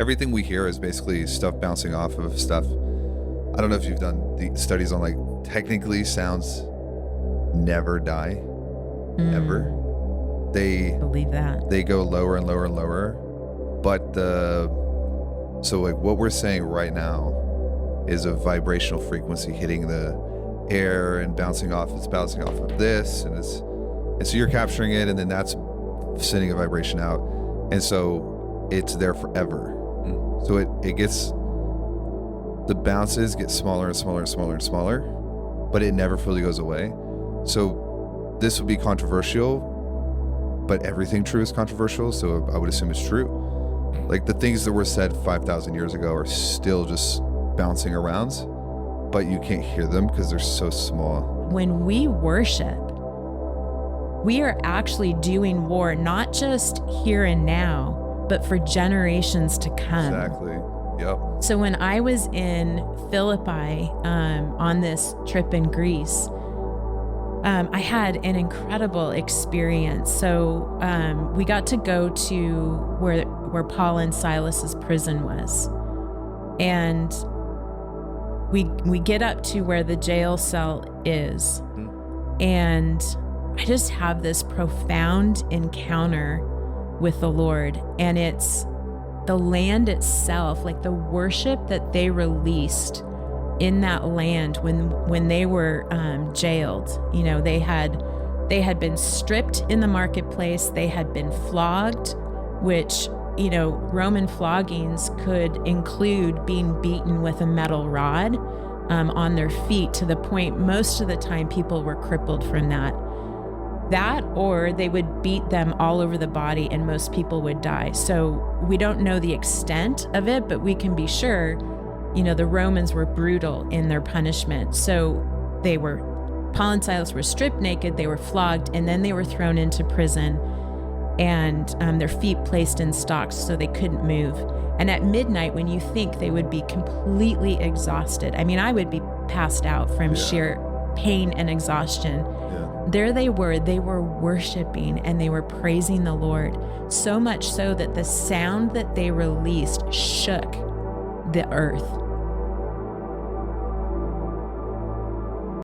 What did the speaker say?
everything we hear is basically stuff bouncing off of stuff. I don't know if you've done the studies on like technically sounds never die ever. Mm, They believe that. they go lower and lower and lower. But so like what we're saying right now is a vibrational frequency hitting the air and bouncing off. It's bouncing off of this, and so you're capturing it, and then that's sending a vibration out, and so it's there forever. So it gets, the bounces get smaller and smaller and smaller and smaller, but it never fully goes away. So this would be controversial, but everything true is controversial, so I would assume it's true. Like the things that were said 5,000 years ago are still just bouncing around, but you can't hear them because they're so small. When we worship, we are actually doing war, not just here and now, but for generations to come. Exactly. Yep. So when I was in Philippi on this trip in Greece, I had an incredible experience. So we got to go to where Paul and Silas's prison was, and we get up to where the jail cell is, and I just have this profound encounter with the Lord, and it's the land itself, like the worship that they released in that land when they were jailed. You know, they had been stripped in the marketplace. They had been flogged, which, you know, Roman floggings could include being beaten with a metal rod on their feet, to the point most of the time people were crippled from that, or they would beat them all over the body and most people would die. So we don't know the extent of it, but we can be sure, you know, the Romans were brutal in their punishment. So Paul and Silas were stripped naked, they were flogged, and then they were thrown into prison, and their feet placed in stocks so they couldn't move. And at midnight, when you think they would be completely exhausted, I mean, I would be passed out from sheer pain and exhaustion. There they were worshiping and they were praising the Lord, so much so that the sound that they released shook the earth.